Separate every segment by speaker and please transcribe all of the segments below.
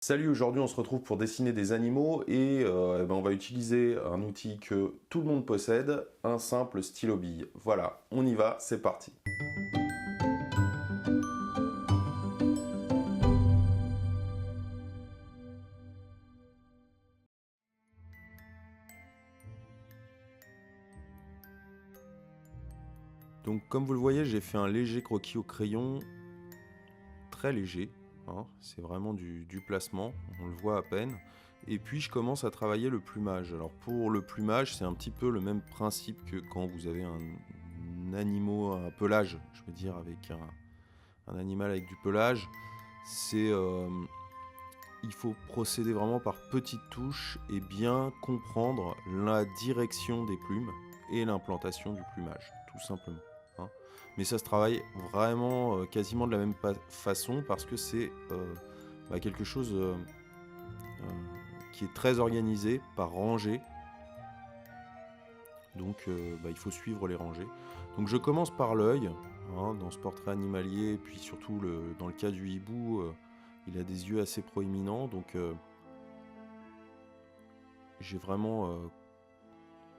Speaker 1: Salut, aujourd'hui on se retrouve pour dessiner des animaux et on va utiliser un outil que tout le monde possède, un simple stylo bille. Voilà, on y va, c'est parti. Donc comme vous le voyez, j'ai fait un léger croquis au crayon, très léger, hein, c'est vraiment du placement, on le voit à peine. Et puis je commence à travailler le plumage. Alors pour le plumage, c'est un petit peu le même principe que quand vous avez un animal, un pelage, je veux dire, avec un animal avec du pelage. C'est il faut procéder vraiment par petites touches et bien comprendre la direction des plumes et l'implantation du plumage, tout simplement, hein. Mais ça se travaille vraiment quasiment de la même façon parce que c'est quelque chose qui est très organisé par rangée. Donc il faut suivre les rangées. Donc je commence par l'œil, hein, dans ce portrait animalier, et puis surtout dans le cas du hibou, il a des yeux assez proéminents, donc j'ai vraiment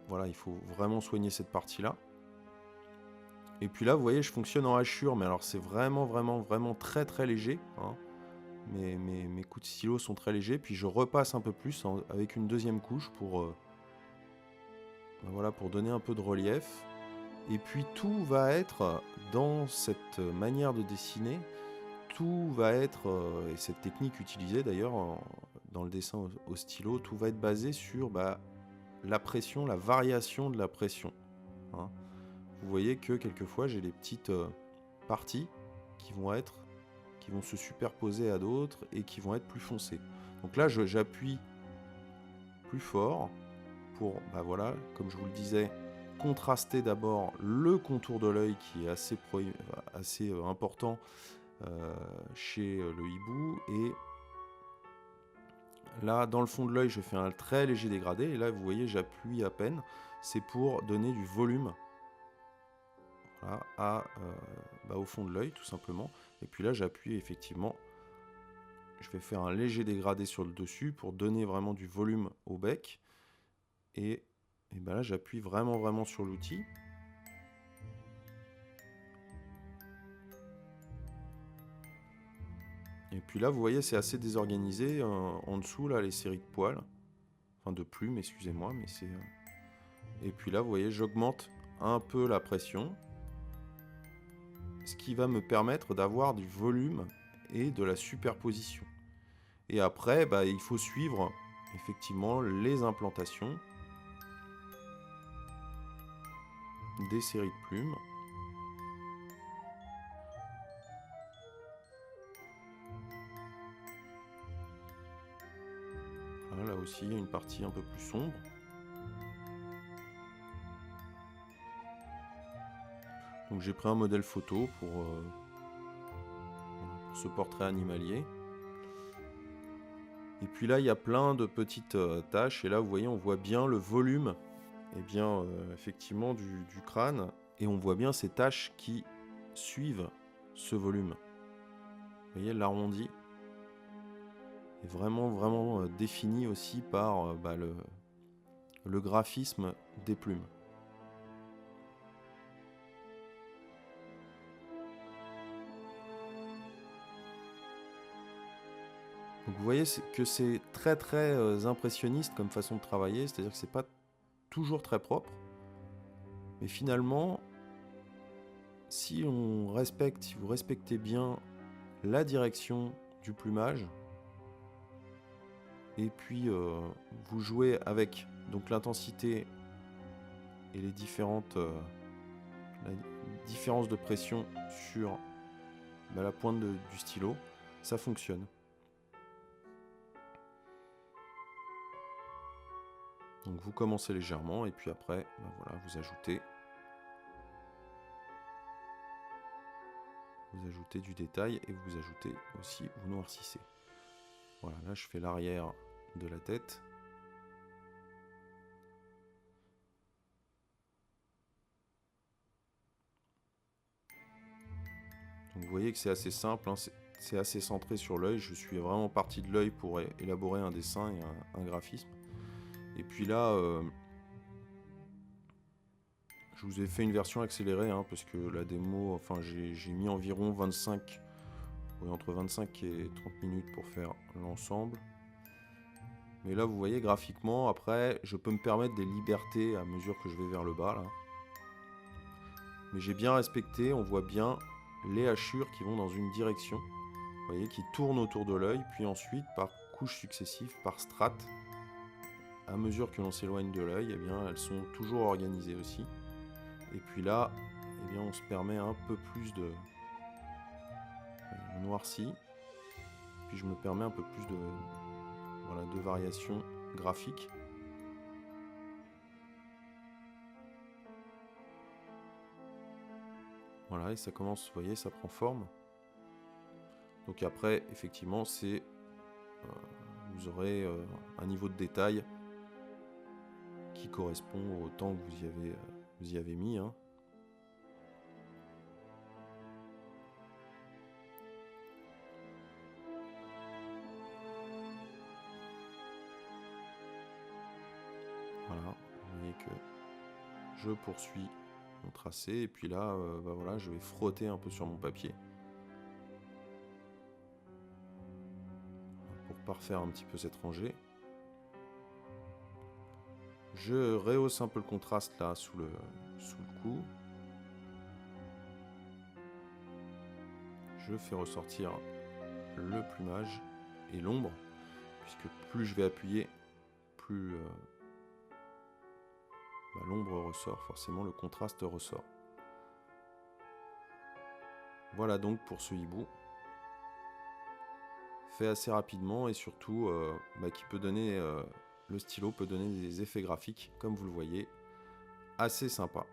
Speaker 1: voilà, il faut vraiment soigner cette partie-là. Et puis là, vous voyez, je fonctionne en hachure, mais alors c'est vraiment très très léger, hein. Mes coups de stylo sont très légers, puis je repasse un peu plus avec une deuxième couche pour, voilà, pour donner un peu de relief. Et puis tout va être, dans cette manière de dessiner, tout va être, et cette technique utilisée d'ailleurs dans le dessin au stylo, tout va être basé sur la pression, la variation de la pression, hein. Vous voyez que quelquefois j'ai des petites parties qui vont se superposer à d'autres et qui vont être plus foncées. Donc là j'appuie plus fort pour, voilà, comme je vous le disais, contraster d'abord le contour de l'œil qui est assez important chez le hibou. Et là, dans le fond de l'œil, je fais un très léger dégradé. Et là, vous voyez, j'appuie à peine. C'est pour donner du volume, voilà, au fond de l'œil, tout simplement. Et puis là, j'appuie effectivement. Je vais faire un léger dégradé sur le dessus pour donner vraiment du volume au bec. Et là, j'appuie vraiment sur l'outil. Et puis là, vous voyez, c'est assez désorganisé. En dessous, là, les séries de poils. Enfin, de plumes, excusez-moi, mais c'est... Et puis là, vous voyez, j'augmente un peu la pression, ce qui va me permettre d'avoir du volume et de la superposition. Et après, il faut suivre effectivement les implantations des séries de plumes. Voilà, là aussi, il y a une partie un peu plus sombre. Donc j'ai pris un modèle photo pour ce portrait animalier. Et puis là, il y a plein de petites taches. Et là, vous voyez, on voit bien le volume, effectivement, du crâne. Et on voit bien ces taches qui suivent ce volume. Vous voyez, l'arrondi est vraiment défini aussi par le graphisme des plumes. Donc vous voyez que c'est très impressionniste comme façon de travailler, c'est-à-dire que c'est pas toujours très propre. Mais finalement, si vous respectez bien la direction du plumage, et puis vous jouez avec donc l'intensité et les la différence de pression sur la pointe du stylo, ça fonctionne. Donc vous commencez légèrement et puis après, voilà, vous ajoutez du détail et vous ajoutez aussi, vous noircissez. Voilà, là je fais l'arrière de la tête. Donc vous voyez que c'est assez simple, hein, c'est assez centré sur l'œil. Je suis vraiment parti de l'œil pour élaborer un dessin et un graphisme. Et puis là, je vous ai fait une version accélérée, hein, parce que la démo, enfin j'ai mis environ 25, oui, entre 25 et 30 minutes pour faire l'ensemble. Mais là, vous voyez, graphiquement, après, je peux me permettre des libertés à mesure que je vais vers le bas, là. Mais j'ai bien respecté, on voit bien les hachures qui vont dans une direction, vous voyez, qui tournent autour de l'œil, puis ensuite, par couches successives, par strates, à mesure que l'on s'éloigne de l'œil, eh bien, elles sont toujours organisées aussi. Et puis là, eh bien, on se permet un peu plus de noirci, puis je me permets un peu plus de, voilà, de variation graphique. Voilà, et ça commence, vous voyez, ça prend forme. Donc après, effectivement, c'est vous aurez un niveau de détail qui correspond au temps que vous y avez mis, hein. Voilà, vous voyez que je poursuis mon tracé, et puis là, bah voilà, je vais frotter un peu sur mon papier pour parfaire un petit peu cette rangée. Je rehausse un peu le contraste là sous le cou. Je fais ressortir le plumage et l'ombre, puisque plus je vais appuyer, plus bah, l'ombre ressort, forcément le contraste ressort. Voilà donc pour ce hibou. Fait assez rapidement et surtout bah, qui peut donner, le stylo peut donner des effets graphiques, comme vous le voyez, assez sympa.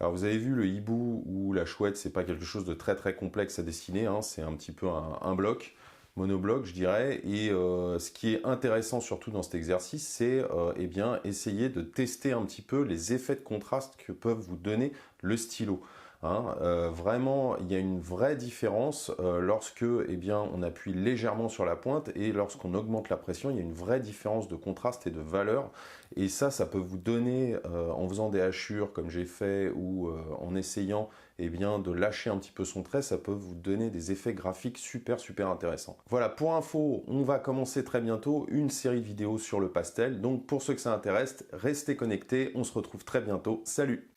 Speaker 1: Alors vous avez vu, le hibou ou la chouette, c'est pas quelque chose de très très complexe à dessiner, hein, c'est un petit peu un bloc, monobloc je dirais, et ce qui est intéressant surtout dans cet exercice, c'est eh bien essayer de tester un petit peu les effets de contraste que peuvent vous donner le stylo. Hein, vraiment, il y a une vraie différence lorsque eh bien, on appuie légèrement sur la pointe et lorsqu'on augmente la pression, il y a une vraie différence de contraste et de valeur. Et ça peut vous donner, en faisant des hachures comme j'ai fait ou en essayant eh bien, de lâcher un petit peu son trait, ça peut vous donner des effets graphiques super intéressants. Voilà, pour info, on va commencer très bientôt une série de vidéos sur le pastel. Donc pour ceux que ça intéresse, restez connectés, on se retrouve très bientôt. Salut!